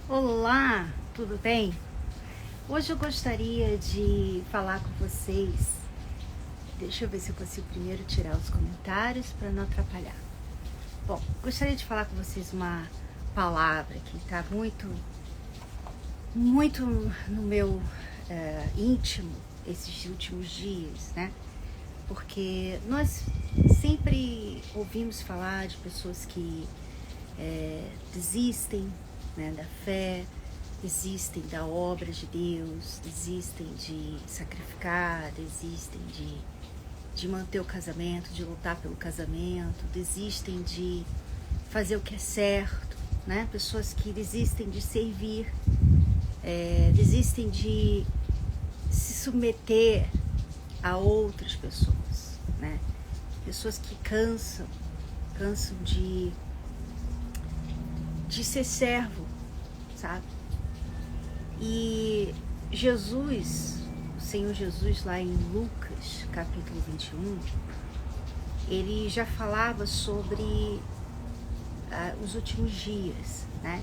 Olá, tudo bem? Hoje eu gostaria de falar com vocês. Deixa eu ver se eu consigo primeiro tirar os comentários para não atrapalhar. Bom, gostaria de falar com vocês uma palavra que está muito no meu íntimo esses últimos dias, né? Porque nós sempre ouvimos falar de pessoas que desistem, né, da fé, desistem da obra de Deus, desistem de sacrificar, desistem de manter o casamento, de lutar pelo casamento, desistem de fazer o que é certo, né? Pessoas que desistem de servir, desistem de se submeter a outras pessoas, né? Pessoas que cansam de ser servo, sabe? E Jesus, o Senhor Jesus, lá em Lucas, capítulo 21, ele já falava sobre os últimos dias, né?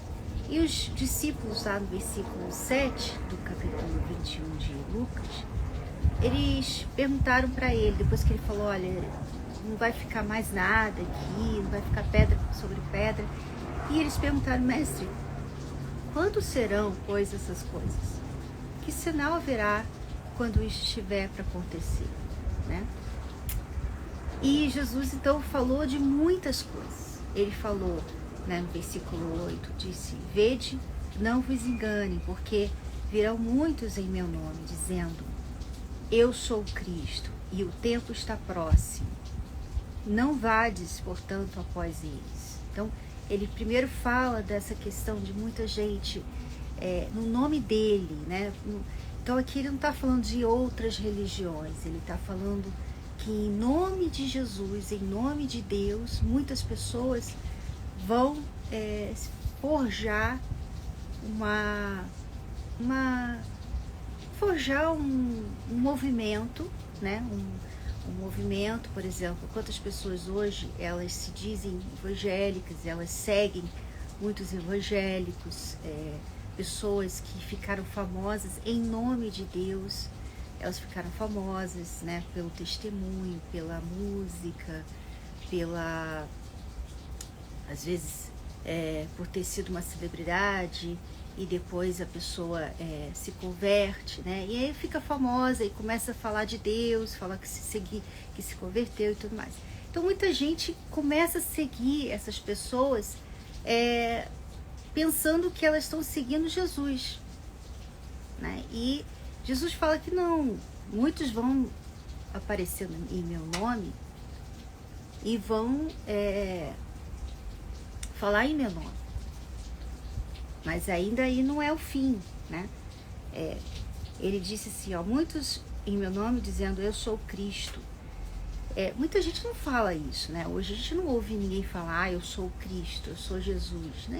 E os discípulos, lá no versículo 7 do capítulo 21 de Lucas, eles perguntaram para ele, depois que ele falou, olha, não vai ficar mais nada aqui, não vai ficar pedra sobre pedra. E eles perguntaram, mestre, quando serão, pois, essas coisas? Que sinal haverá quando isso estiver para acontecer, né? E Jesus, então, falou de muitas coisas. Ele falou, né, no versículo 8, disse, vede, não vos engane, porque virão muitos em meu nome, dizendo, eu sou Cristo, e o tempo está próximo. Não vades, portanto, após eles. Então, ele primeiro fala dessa questão de muita gente no nome dele, né? Então aqui ele não está falando de outras religiões, ele está falando que em nome de Jesus, em nome de Deus, muitas pessoas vão forjar um movimento, né? Um movimento, por exemplo, quantas pessoas hoje, elas se dizem evangélicas, elas seguem muitos evangélicos, pessoas que ficaram famosas em nome de Deus, elas ficaram famosas, né, pelo testemunho, pela música, às vezes, por ter sido uma celebridade, e depois a pessoa se converte, né? E aí fica famosa e começa a falar de Deus, falar que se converteu e tudo mais. Então muita gente começa a seguir essas pessoas pensando que elas estão seguindo Jesus, né? E Jesus fala que não, muitos vão aparecer em meu nome e vão falar em meu nome. Mas ainda aí não é o fim, né? Ele disse assim, ó, muitos em meu nome dizendo, eu sou Cristo. Muita gente não fala isso, né? Hoje a gente não ouve ninguém falar, eu sou Cristo, eu sou Jesus, né?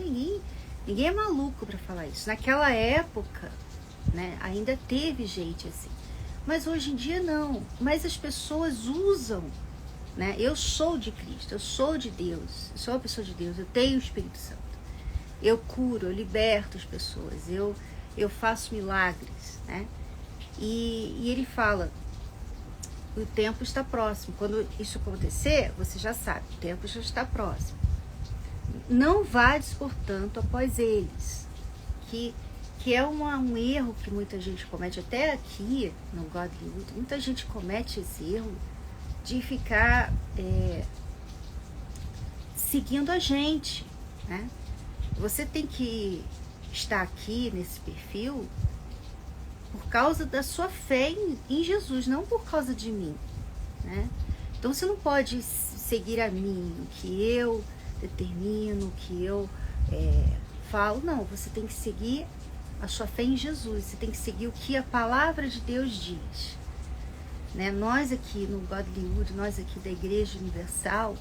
Ninguém é maluco para falar isso. Naquela época, né, ainda teve gente assim. Mas hoje em dia não. Mas as pessoas usam, né? Eu sou de Cristo, eu sou de Deus, eu sou uma pessoa de Deus, eu tenho o Espírito Santo. Eu curo, eu liberto as pessoas, eu faço milagres, né? E ele fala, o tempo está próximo. Quando isso acontecer, você já sabe, o tempo já está próximo. Não vades, portanto, após eles. Que é um erro que muita gente comete, até aqui no Godlywood, muita gente comete esse erro de ficar seguindo a gente, né? Você tem que estar aqui nesse perfil por causa da sua fé em Jesus, não por causa de mim, né? Então você não pode seguir a mim, o que eu determino, o que eu falo, não. Você tem que seguir a sua fé em Jesus, você tem que seguir o que a palavra de Deus diz, né? Nós aqui no Godlywood, nós aqui da Igreja Universal,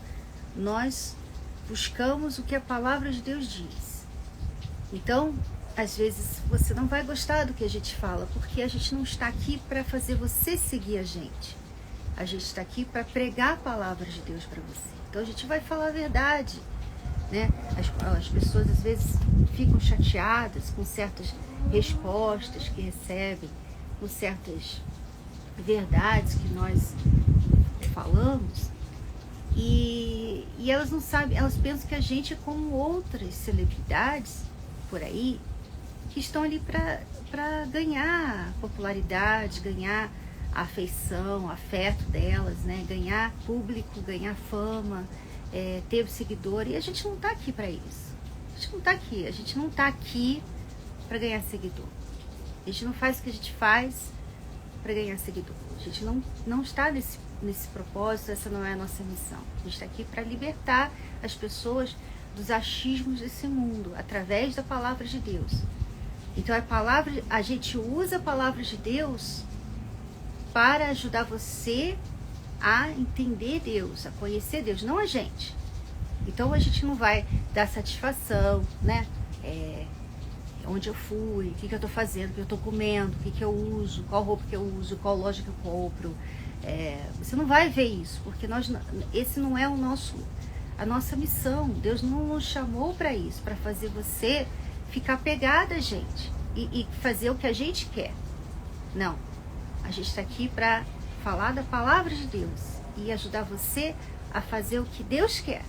nós buscamos o que a palavra de Deus diz. Então, às vezes você não vai gostar do que a gente fala, porque a gente não está aqui para fazer você seguir a gente. A gente está aqui para pregar a palavra de Deus para você. Então a gente vai falar a verdade. né? As pessoas às vezes ficam chateadas com certas respostas que recebem, com certas verdades que nós falamos, e elas não sabem, elas pensam que a gente é como outras celebridades por aí, que estão ali para ganhar popularidade, ganhar a afeição, afeto delas, né? Ganhar público, ganhar fama, ter seguidor. E a gente não está aqui para isso. A gente não está aqui para ganhar seguidor. A gente não faz o que a gente faz para ganhar seguidor. A gente não está nesse propósito, essa não é a nossa missão. A gente está aqui para libertar as pessoas dos achismos desse mundo, através da palavra de Deus. Então a gente usa a palavra de Deus para ajudar você a entender Deus, a conhecer Deus, não a gente. Então a gente não vai dar satisfação, né? Onde eu fui, o que eu estou fazendo, o que eu estou comendo, o que eu uso, qual roupa que eu uso, qual loja que eu compro. Você não vai ver isso, porque esse não é a nossa missão. Deus não nos chamou para isso, para fazer você ficar pegada a gente e fazer o que a gente quer. Não. A gente está aqui para falar da palavra de Deus e ajudar você a fazer o que Deus quer.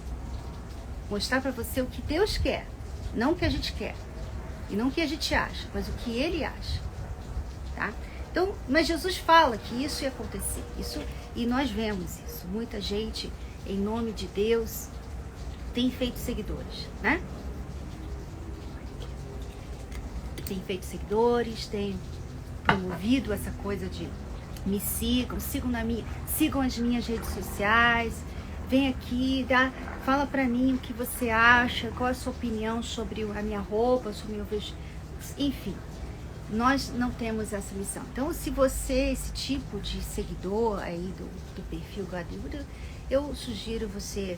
Mostrar para você o que Deus quer, não o que a gente quer. E não o que a gente acha, mas o que Ele acha. Tá? Então, mas Jesus fala que isso ia acontecer. E nós vemos isso. Muita gente, em nome de Deus, tem feito seguidores, né? Tem feito seguidores, tem promovido essa coisa de me sigam as minhas redes sociais, vem aqui, fala pra mim o que você acha, qual é a sua opinião sobre a minha roupa, sobre o meu vestido, enfim, nós não temos essa missão. Então, se você, esse tipo de seguidor aí do perfil Gaduda, eu sugiro você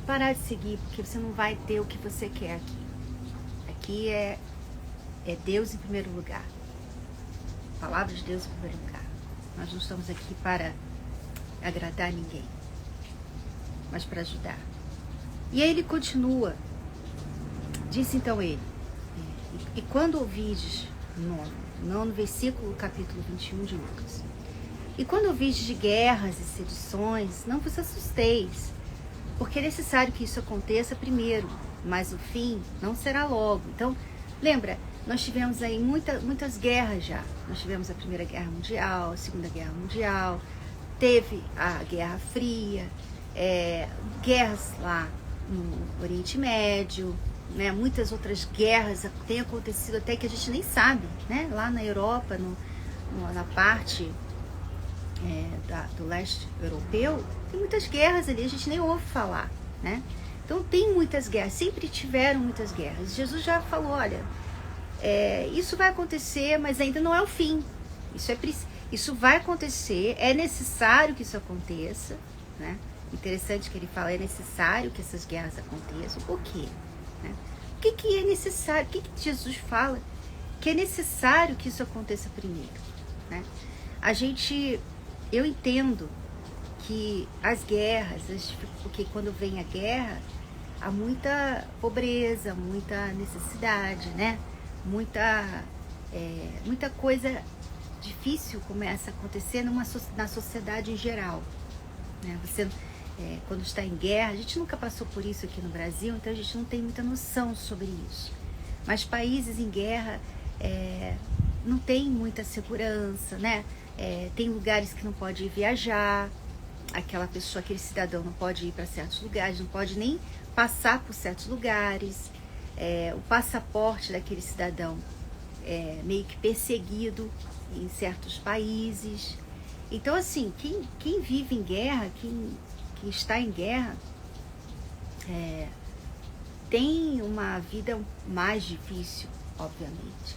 parar de seguir, porque você não vai ter o que você quer aqui. Aqui é Deus em primeiro lugar. A palavra de Deus em primeiro lugar. Nós não estamos aqui para agradar ninguém, mas para ajudar. E aí ele continua. Disse então ele, e quando ouvides, nono versículo, capítulo 21 de Lucas, e quando ouvides de guerras e sedições, não vos assusteis, porque é necessário que isso aconteça primeiro, mas o fim não será logo. Então, lembra, nós tivemos aí muitas guerras já. Nós tivemos a Primeira Guerra Mundial, a Segunda Guerra Mundial, teve a Guerra Fria, guerras lá no Oriente Médio, né? Muitas outras guerras têm acontecido até que a gente nem sabe, né? Lá na Europa, na parte do leste europeu, tem muitas guerras ali, a gente nem ouve falar, né? Então tem muitas guerras, sempre tiveram muitas guerras. Jesus já falou, olha, isso vai acontecer, mas ainda não é o fim. Isso vai acontecer, é necessário que isso aconteça, né? Interessante que ele fala, é necessário que essas guerras aconteçam. Por quê? Né? O que é necessário? O que Jesus fala que é necessário que isso aconteça primeiro? Né? Eu entendo que as guerras, porque quando vem a guerra, há muita pobreza, muita necessidade, né? Muita coisa difícil começa a acontecer na sociedade em geral. Né? Você, quando está em guerra, a gente nunca passou por isso aqui no Brasil, então a gente não tem muita noção sobre isso. Mas países em guerra não tem muita segurança, né? Tem lugares que não pode ir viajar, aquele cidadão não pode ir para certos lugares, não pode nem passar por certos lugares, o passaporte daquele cidadão é meio que perseguido em certos países. Então, assim, quem vive em guerra, quem está em guerra, tem uma vida mais difícil, obviamente.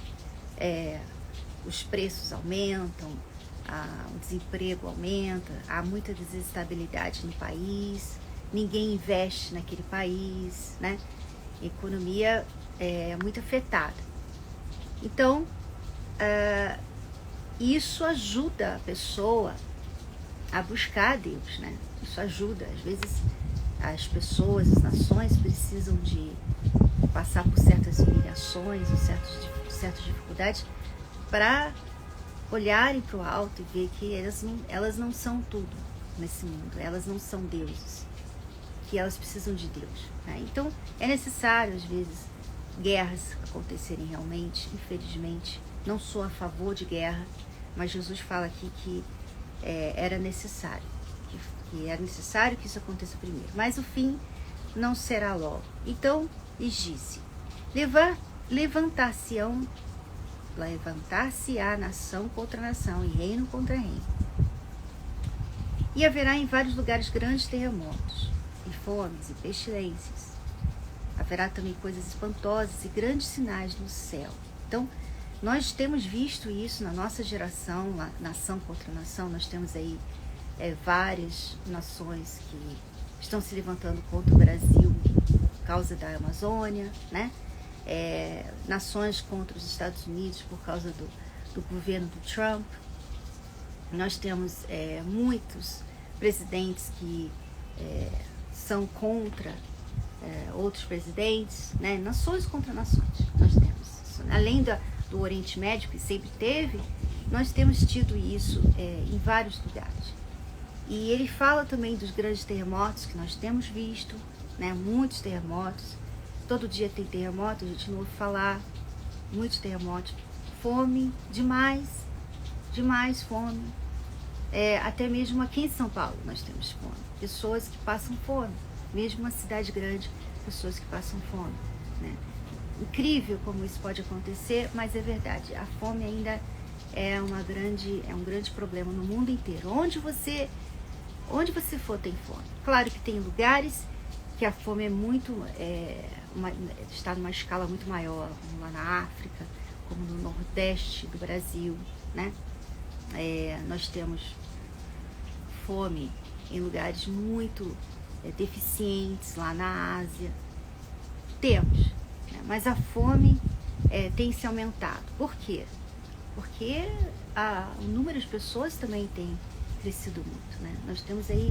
Os preços aumentam, o desemprego aumenta, há muita desestabilidade no país, ninguém investe naquele país, né? A economia é muito afetada. Então, isso ajuda a pessoa a buscar a Deus, né? Isso ajuda. Às vezes as pessoas, as nações precisam de passar por certas humilhações, certas dificuldades, para olharem para o alto e ver que elas não são tudo nesse mundo, elas não são deuses, que elas precisam de Deus, né? Então é necessário às vezes guerras acontecerem realmente, infelizmente. Não sou a favor de guerra, mas Jesus fala aqui que era necessário, que era necessário que isso aconteça primeiro, mas o fim não será logo. Então lhes disse: levantar-se-á nação contra nação e reino contra reino, e haverá em vários lugares grandes terremotos, e fomes e pestilências. Haverá também coisas espantosas e grandes sinais no céu. Então, nós temos visto isso na nossa geração, nação contra nação. Nós temos aí várias nações que estão se levantando contra o Brasil por causa da Amazônia, né? Nações contra os Estados Unidos por causa do governo do Trump. Nós temos muitos presidentes que são contra outros presidentes, né? Nações contra nações. Nós temos, além do Oriente Médio, que sempre teve, nós temos tido isso em vários lugares. E ele fala também dos grandes terremotos que nós temos visto, né? Muitos terremotos. Todo dia tem terremoto, a gente não ouve falar. Muitos terremotos. Fome, demais fome. Até mesmo aqui em São Paulo nós temos fome. Pessoas que passam fome. Mesmo uma cidade grande, pessoas que passam fome, né? Incrível como isso pode acontecer, mas é verdade. A fome ainda é um grande problema no mundo inteiro. Onde você for tem fome. Claro que tem lugares que a fome está numa escala muito maior, como lá na África, como no Nordeste do Brasil, né? Nós temos fome em lugares muito deficientes, lá na Ásia. Temos, né? Mas a fome tem se aumentado. Por quê? Porque o número de pessoas também tem crescido muito, né? Nós temos aí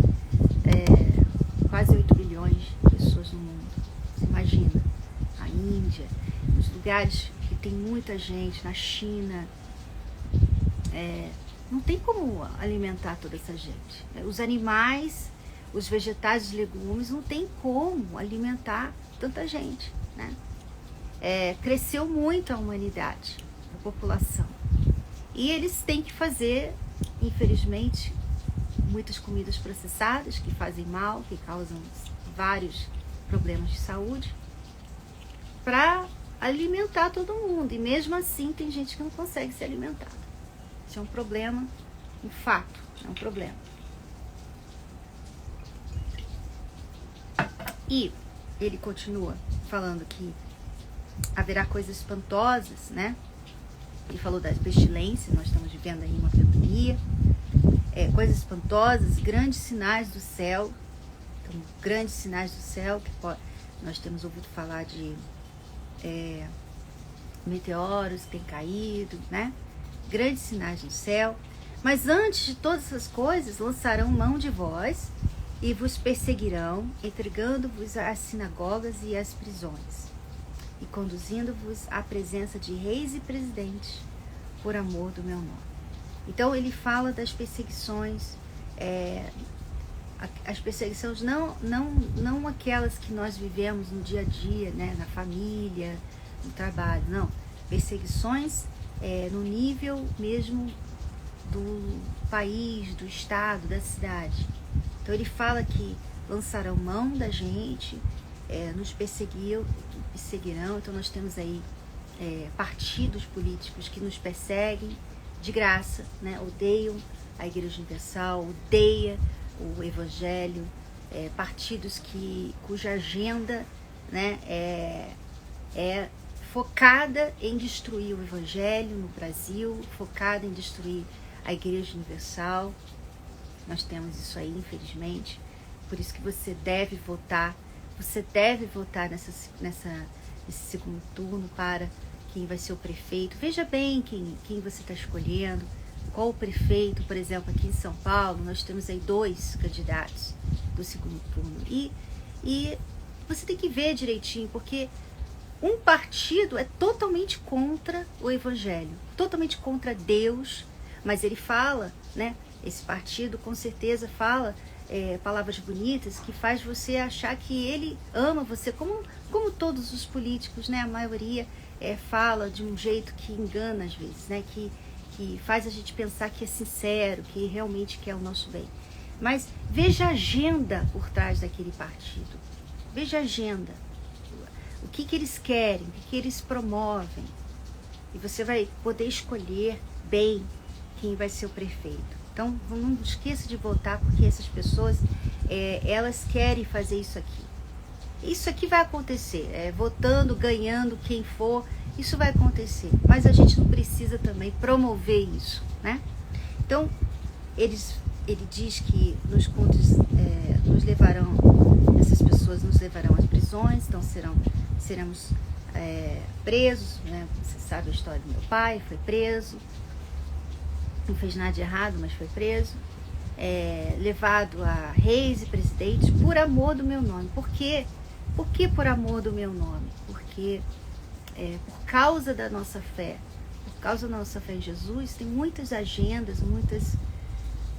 quase 8 bilhões de pessoas no mundo. Você imagina, a Índia, os lugares que tem muita gente, na China, não tem como alimentar toda essa gente. Os animais, os vegetais, os legumes, não tem como alimentar tanta gente, né? Cresceu muito a humanidade, a população. E eles têm que fazer, infelizmente, muitas comidas processadas que fazem mal, que causam vários problemas de saúde, para alimentar todo mundo. E mesmo assim tem gente que não consegue ser alimentada. Isso é um problema, um fato, é um problema. E ele continua falando que haverá coisas espantosas, né? Ele falou das pestilências, nós estamos vivendo aí uma pandemia, coisas espantosas, grandes sinais do céu. Então, grandes sinais do céu, nós temos ouvido falar de meteoros que têm caído, né? Grandes sinais do céu. Mas antes de todas essas coisas, lançarão mão de vós e vos perseguirão, entregando-vos às sinagogas e às prisões, e conduzindo-vos à presença de reis e presidentes, por amor do meu nome. Então ele fala das perseguições, as perseguições não aquelas que nós vivemos no dia a dia, né, na família, no trabalho, não. Perseguições no nível mesmo do país, do estado, da cidade. Então ele fala que lançarão mão da gente, nos perseguirão. Então nós temos aí partidos políticos que nos perseguem de graça, né? Odeiam a Igreja Universal, odeia o Evangelho, partidos cuja agenda, né, é focada em destruir o Evangelho no Brasil, focada em destruir a Igreja Universal. Nós temos isso aí, infelizmente. Por isso que você deve votar nesse segundo turno para quem vai ser o prefeito. Veja bem quem você está escolhendo, qual o prefeito. Por exemplo, aqui em São Paulo, nós temos aí 2 candidatos do segundo turno. E E você tem que ver direitinho, porque um partido é totalmente contra o evangelho, totalmente contra Deus, mas ele fala, né? Esse partido com certeza fala palavras bonitas que faz você achar que ele ama você, como todos os políticos, né? A maioria fala de um jeito que engana às vezes, né? Que faz a gente pensar que é sincero, que realmente quer o nosso bem. Mas veja a agenda por trás daquele partido. Veja a agenda. O que eles querem, o que eles promovem. E você vai poder escolher bem quem vai ser o prefeito. Então, não esqueça de votar, porque essas pessoas, elas querem fazer isso aqui. Isso aqui vai acontecer. Votando, ganhando, quem for, isso vai acontecer. Mas a gente não precisa também promover isso, né? Então, ele diz que nos contos essas pessoas nos levarão às prisões, então seremos presos, né? Você sabe a história do meu pai, foi preso, não fez nada de errado, mas foi preso, levado a reis e presidentes por amor do meu nome. Por quê? Por que por amor do meu nome? Porque por causa da nossa fé, em Jesus, tem muitas agendas,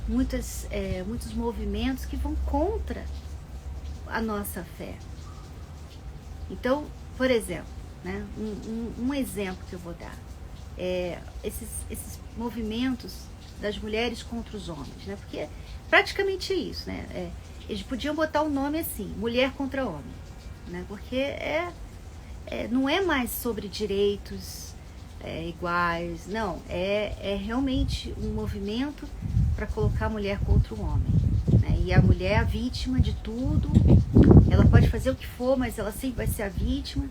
muitos movimentos que vão contra a nossa fé. Então, por exemplo, né, um exemplo que eu vou dar, esses movimentos das mulheres contra os homens, né, porque praticamente é isso, né, eles podiam botar o nome assim, mulher contra homem, né, porque não é mais sobre direitos iguais, não, é realmente um movimento para colocar a mulher contra o homem, né? E a mulher é a vítima de tudo, ela pode fazer o que for, mas ela sempre vai ser a vítima.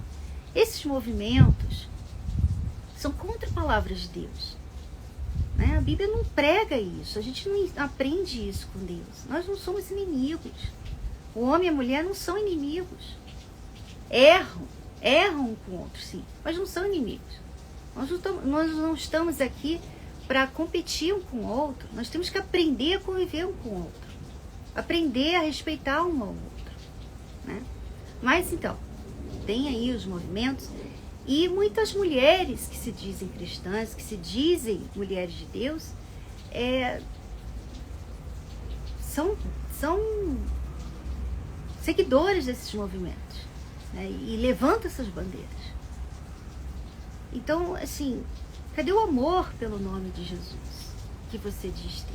Esses movimentos são contra a palavra de Deus, né? A Bíblia não prega isso, a gente não aprende isso com Deus. Nós não somos inimigos, o homem e a mulher não são inimigos, erram um com o outro, sim, mas não são inimigos. Nós não estamos aqui para competir um com o outro. Nós temos que aprender a conviver um com o outro, aprender a respeitar um ao outro, né? Mas então, tem aí os movimentos, e muitas mulheres que se dizem cristãs, que se dizem mulheres de Deus, são seguidores desses movimentos, né? E levantam essas bandeiras. Então, assim, cadê o amor pelo nome de Jesus que você diz ter?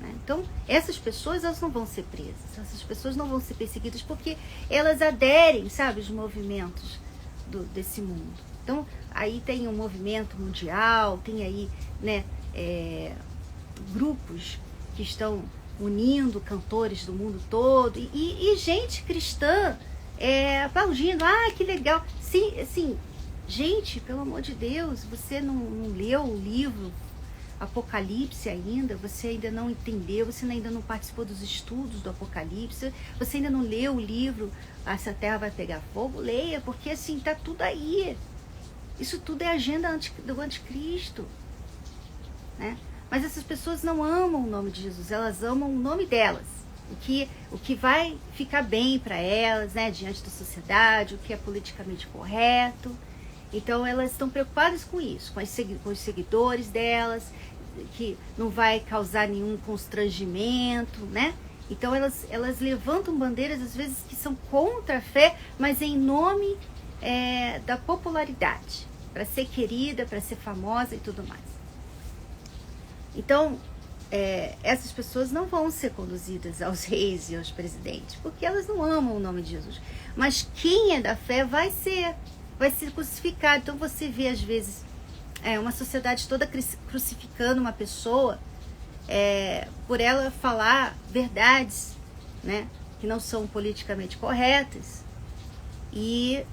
Né? Então, essas pessoas, elas não vão ser presas, essas pessoas não vão ser perseguidas porque elas aderem, sabe, aos movimentos desse mundo. Então, aí tem um movimento mundial, tem aí, né, grupos que estão unindo cantores do mundo todo e gente cristã aplaudindo, que legal. Sim, assim, gente, pelo amor de Deus, você não leu o livro Apocalipse ainda, você ainda não entendeu, você ainda não participou dos estudos do Apocalipse, você ainda não leu o livro Essa Terra Vai Pegar Fogo? Leia, porque assim, tá tudo aí. Isso tudo é agenda do anticristo, né? Mas essas pessoas não amam o nome de Jesus, elas amam o nome delas, o que vai ficar bem para elas, né, diante da sociedade, o que é politicamente correto. Então elas estão preocupadas com isso, com os seguidores delas, que não vai causar nenhum constrangimento, né? Então elas levantam bandeiras às vezes que são contra a fé, mas em nome da popularidade, para ser querida, para ser famosa e tudo mais. Então essas pessoas não vão ser conduzidas aos reis e aos presidentes, porque elas não amam o nome de Jesus. Mas quem é da fé vai ser crucificado. Então você vê às vezes uma sociedade toda crucificando uma pessoa por ela falar verdades, né, que não são politicamente corretas. E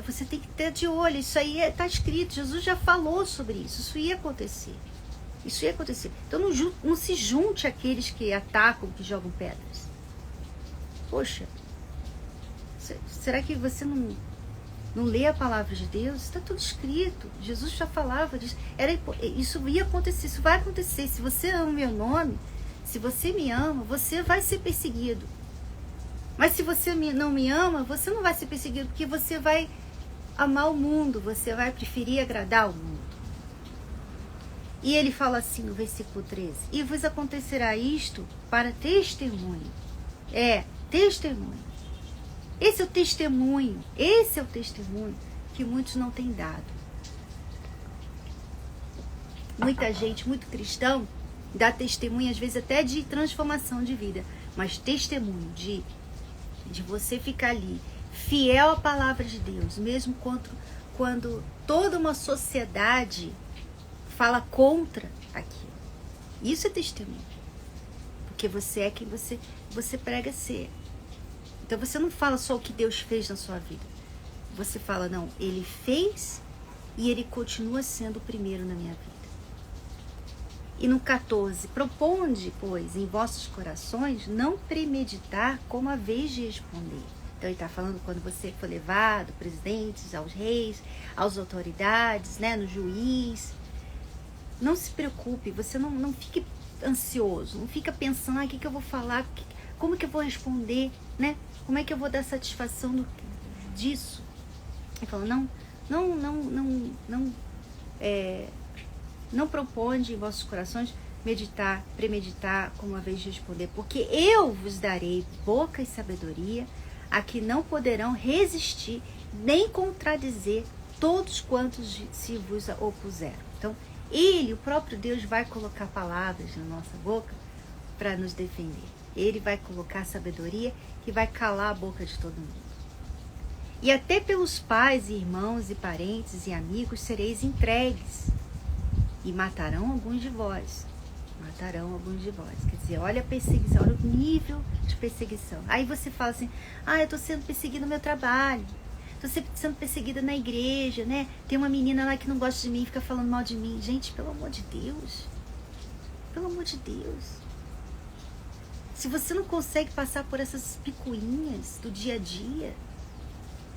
você tem que ter de olho, isso aí está escrito, Jesus já falou sobre isso, isso ia acontecer. Então não se junte àqueles que atacam, que jogam pedras. Poxa, será que você não lê a palavra de Deus? Está tudo escrito. Jesus já falava disso. Isso ia acontecer, isso vai acontecer. Se você ama o meu nome, se você me ama, você vai ser perseguido. Mas se você não me ama, você não vai ser perseguido, porque você vai amar o mundo, você vai preferir agradar o mundo. E ele fala assim no versículo 13: e vos acontecerá isto para testemunho. Testemunho. Esse é o testemunho que muitos não têm dado. Muita gente, muito cristão, dá testemunho às vezes até de transformação de vida, mas testemunho de você ficar ali fiel à palavra de Deus, mesmo quando toda uma sociedade fala contra aquilo. Isso é testemunho, porque você é quem você prega ser. Então você não fala só o que Deus fez na sua vida, você fala, não, Ele fez e Ele continua sendo o primeiro na minha vida. E no 14, proponde, pois, em vossos corações, não premeditar como a vez de responder. Então ele está falando quando você for levado, presidentes, aos reis, às autoridades, né, no juiz. Não se preocupe, você não fique ansioso, não fica pensando, o que eu vou falar, como que eu vou responder, né? Como é que eu vou dar satisfação disso? Ele falou, não proponde em vossos corações premeditar como a vez de responder, porque eu vos darei boca e sabedoria, a que não poderão resistir, nem contradizer todos quantos se vos opuseram. Então, Ele, o próprio Deus, vai colocar palavras na nossa boca para nos defender. Ele vai colocar sabedoria que vai calar a boca de todo mundo. E até pelos pais, irmãos e parentes e amigos sereis entregues, e matarão alguns de vós. Quer dizer, olha a perseguição, olha o nível de perseguição. Aí você fala assim, eu estou sendo perseguida no meu trabalho, estou sendo perseguida na igreja, né? Tem uma menina lá que não gosta de mim, fica falando mal de mim. Gente, pelo amor de Deus. Se você não consegue passar por essas picuinhas do dia a dia,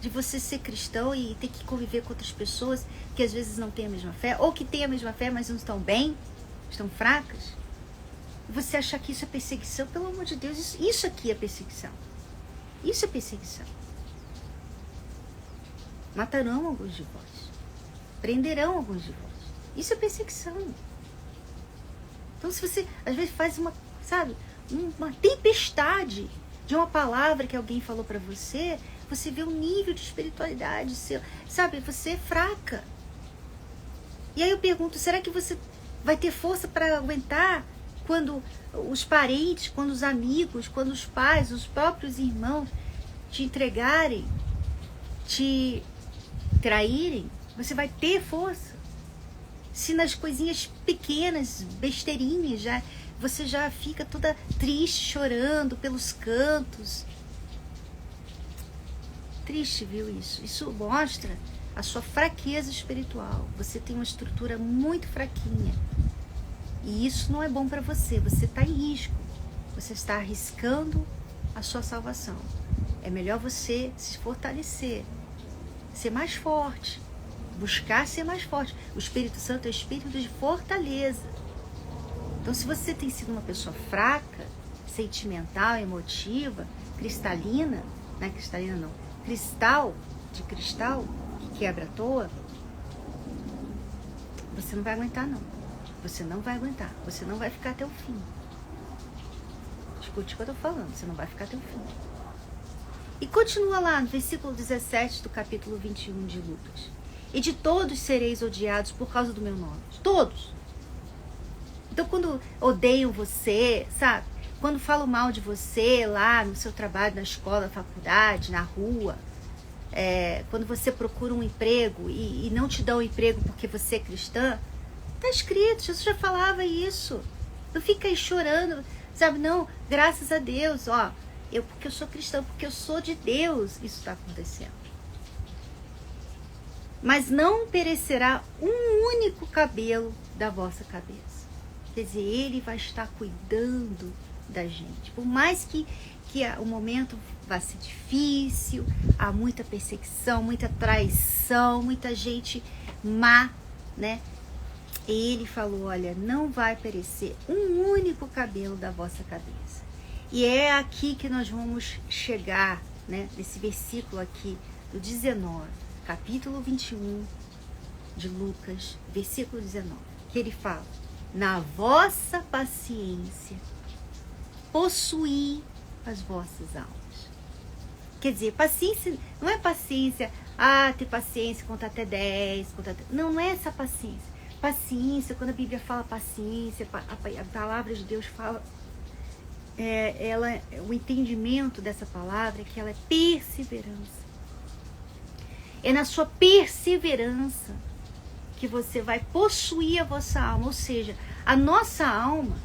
de você ser cristão e ter que conviver com outras pessoas que às vezes não têm a mesma fé, ou que têm a mesma fé, mas não estão bem, estão fracas, você achar que isso é perseguição, pelo amor de Deus, isso aqui é perseguição. Isso é perseguição. Matarão alguns de vós, prenderão alguns de vós. Isso é perseguição. Então, se você às vezes faz uma tempestade de uma palavra que alguém falou para você, você vê o nível de espiritualidade seu, você é fraca. E aí eu pergunto, será que você vai ter força para aguentar quando os parentes, quando os amigos, quando os pais, os próprios irmãos te entregarem, te traírem? Você vai ter força? Se nas coisinhas pequenas, besteirinhas, você já fica toda triste, chorando pelos cantos. Triste, viu isso? Isso mostra a sua fraqueza espiritual. Você tem uma estrutura muito fraquinha. E isso não é bom para você. Você está em risco. Você está arriscando a sua salvação. É melhor você se fortalecer, ser mais forte, buscar ser mais forte. O Espírito Santo é o espírito de fortaleza. Então, se você tem sido uma pessoa fraca, sentimental, emotiva, cristalina, não é cristalina não, cristal, que quebra à toa, você não vai aguentar não. Você não vai aguentar. Você não vai ficar até o fim. Escute o que eu estou falando. Você não vai ficar até o fim. E continua lá no versículo 17 do capítulo 21 de Lucas. E de todos sereis odiados por causa do meu nome. De todos. Então, quando odeiam você, quando falam mal de você lá no seu trabalho, na escola, na faculdade, na rua, quando você procura um emprego e não te dão um emprego porque você é cristã, está escrito, Jesus já falava isso. Não fica aí chorando, não, graças a Deus, porque eu sou cristão, porque eu sou de Deus, isso está acontecendo. Mas não perecerá um único cabelo da vossa cabeça. Quer dizer, Ele vai estar cuidando da gente. Por mais que o momento vá ser difícil, há muita perseguição, muita traição, muita gente má, né? Ele falou, olha, não vai perecer um único cabelo da vossa cabeça. E é aqui que nós vamos chegar, né, nesse versículo aqui do 19, capítulo 21 de Lucas, versículo 19, que ele fala: na vossa paciência possuí as vossas almas. Quer dizer, paciência não é paciência, ter paciência, contar até 10, não é essa paciência. Paciência, quando a Bíblia fala paciência, a palavra de Deus fala, o entendimento dessa palavra é que ela é perseverança. É na sua perseverança que você vai possuir a vossa alma. Ou seja, a nossa alma,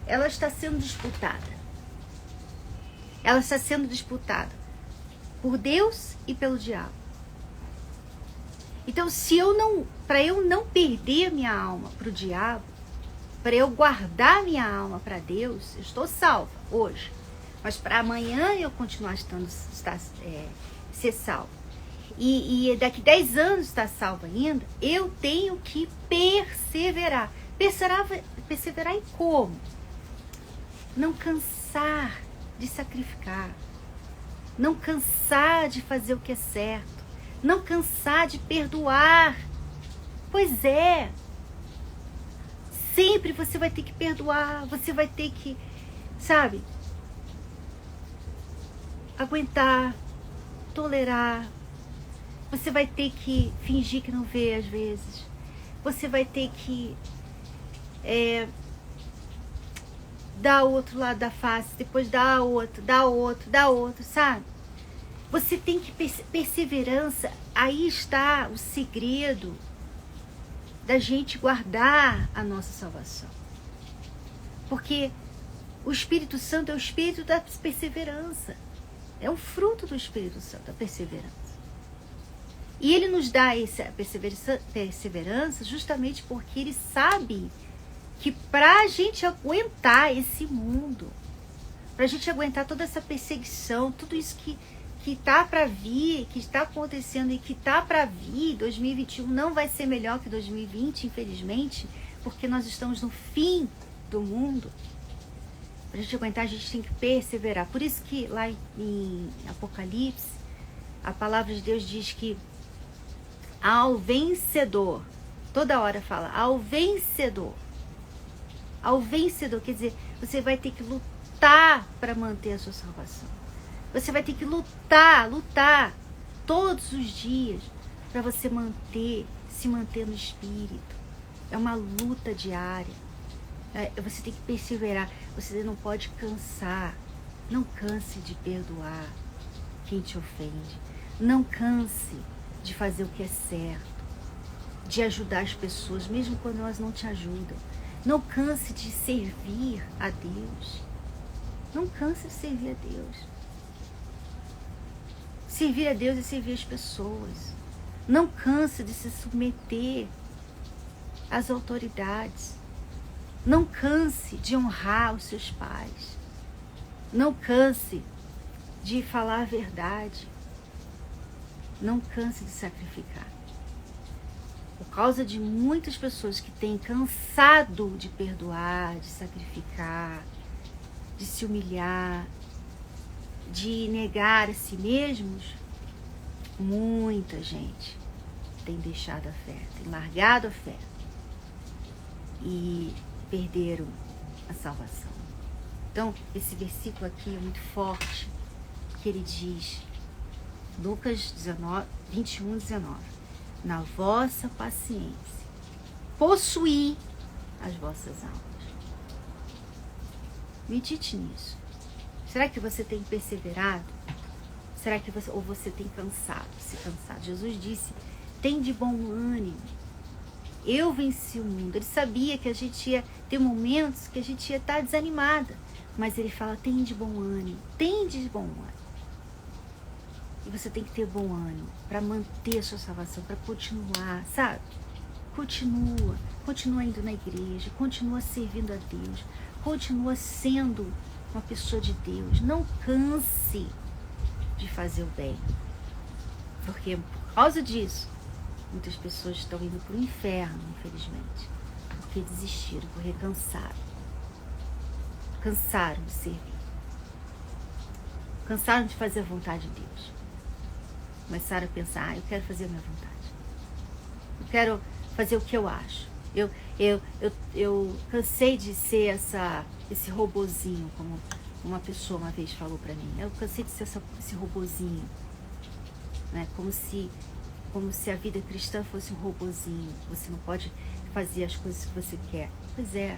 ela está sendo disputada. Ela está sendo disputada por Deus e pelo diabo. Então, para eu não perder minha alma para o diabo, para eu guardar minha alma para Deus, eu estou salva hoje. Mas para amanhã eu continuar ser salva. E daqui 10 anos estar salva ainda, eu tenho que perseverar. Perseverar em como? Não cansar de sacrificar. Não cansar de fazer o que é certo. Não cansar de perdoar. Pois é. Sempre você vai ter que perdoar. Você vai ter que, aguentar, tolerar. Você vai ter que fingir que não vê às vezes. Você vai ter que dar o outro lado da face, depois dar outro, sabe? Você tem que perseverança. Aí está o segredo da gente guardar a nossa salvação. Porque o Espírito Santo é o Espírito da perseverança. É um fruto do Espírito Santo, a perseverança. E ele nos dá essa perseverança justamente porque ele sabe que para a gente aguentar esse mundo, para a gente aguentar toda essa perseguição, tudo isso que está para vir, que está acontecendo e que está para vir, 2021 não vai ser melhor que 2020, infelizmente, porque nós estamos no fim do mundo. Para a gente aguentar, a gente tem que perseverar. Por isso que lá em Apocalipse, a palavra de Deus diz que ao vencedor, toda hora fala, ao vencedor, quer dizer, você vai ter que lutar para manter a sua salvação. Você vai ter que lutar todos os dias para você se manter no Espírito. É uma luta diária. Você tem que perseverar. Você não pode cansar. Não canse de perdoar quem te ofende. Não canse de fazer o que é certo. De ajudar as pessoas, mesmo quando elas não te ajudam. Não canse de servir a Deus. Não canse de servir a Deus. Servir a Deus é servir as pessoas. Não canse de se submeter às autoridades. Não canse de honrar os seus pais. Não canse de falar a verdade. Não canse de sacrificar. Por causa de muitas pessoas que têm cansado de perdoar, de sacrificar, de se humilhar, de negar a si mesmos, muita gente tem deixado a fé, tem largado a fé e perderam a salvação. Então, esse versículo aqui é muito forte, que ele diz, Lucas 21, 19, na vossa paciência, possuí as vossas almas. Medite nisso. Será que você tem perseverado? Será que você tem se cansado? Jesus disse, tem de bom ânimo. Eu venci o mundo. Ele sabia que a gente ia ter momentos que a gente ia estar desanimada. Mas ele fala, tem de bom ânimo. Tem de bom ânimo. E você tem que ter bom ânimo para manter a sua salvação, para continuar, sabe? Continua indo na igreja, continua servindo a Deus, continua sendo uma pessoa de Deus. Não canse de fazer o bem. Porque por causa disso, muitas pessoas estão indo para o inferno, infelizmente. Porque desistiram, porque cansaram. Cansaram de servir. Cansaram de fazer a vontade de Deus. Começaram a pensar, eu quero fazer a minha vontade. Eu quero fazer o que eu acho. Eu cansei de ser esse robozinho, como uma pessoa uma vez falou para mim. Eu cansei de ser esse robozinho, né? Como se a vida cristã fosse um robozinho. Você não pode fazer as coisas que você quer. Pois é.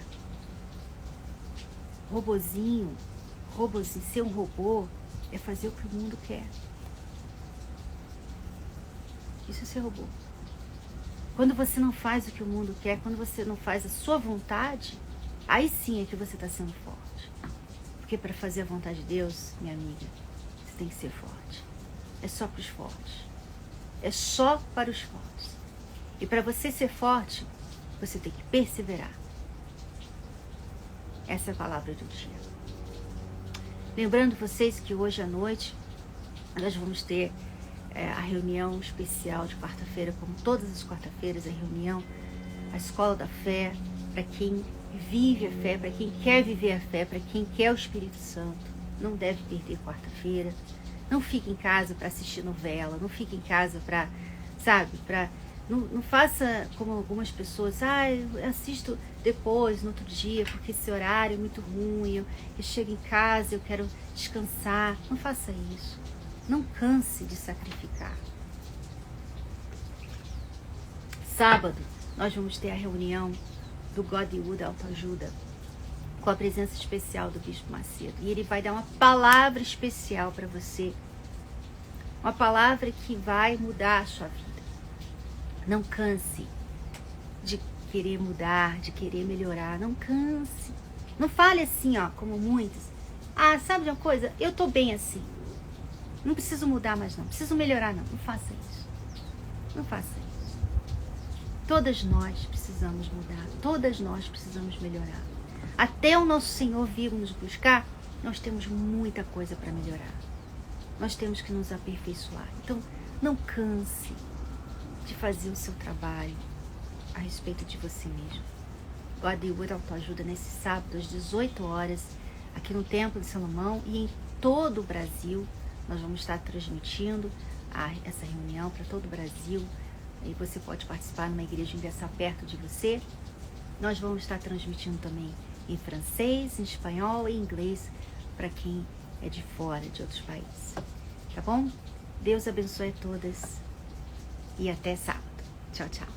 Robozinho, ser um robô é fazer o que o mundo quer. Isso é ser robô. Quando você não faz o que o mundo quer, quando você não faz a sua vontade, aí sim é que você está sendo forte. Porque para fazer a vontade de Deus, minha amiga, você tem que ser forte. É só para os fortes. É só para os fortes. E para você ser forte, você tem que perseverar. Essa é a palavra do dia. Lembrando vocês que hoje à noite nós vamos ter a reunião especial de quarta-feira, como todas as quarta-feiras, a reunião, a Escola da Fé, para quem vive a fé, para quem quer viver a fé, para quem quer o Espírito Santo. Não deve perder quarta-feira. Não fique em casa para assistir novela, não fique em casa para, não faça como algumas pessoas, eu assisto depois, no outro dia, porque esse horário é muito ruim, eu chego em casa, eu quero descansar. Não faça isso. Não canse de sacrificar. Sábado, nós vamos ter a reunião do Godwood Autoajuda, com a presença especial do Bispo Macedo. E ele vai dar uma palavra especial para você. Uma palavra que vai mudar a sua vida. Não canse de querer mudar, de querer melhorar. Não canse. Não fale assim, como muitos. Sabe de uma coisa? Eu tô bem assim. Não preciso mudar mais não. Preciso melhorar não. Não faça isso. Não faça isso. Todas nós precisamos mudar. Todas nós precisamos melhorar. Até o nosso Senhor vir nos buscar, nós temos muita coisa para melhorar. Nós temos que nos aperfeiçoar. Então, não canse de fazer o seu trabalho a respeito de você mesmo. Godwood Autoajuda nesse sábado às 18 horas, aqui no Templo de Salomão e em todo o Brasil. Nós vamos estar transmitindo essa reunião para todo o Brasil. E você pode participar numa igreja ingressar perto de você. Nós vamos estar transmitindo também em francês, em espanhol e inglês para quem é de fora, de outros países. Tá bom? Deus abençoe a todas e até sábado. Tchau, tchau.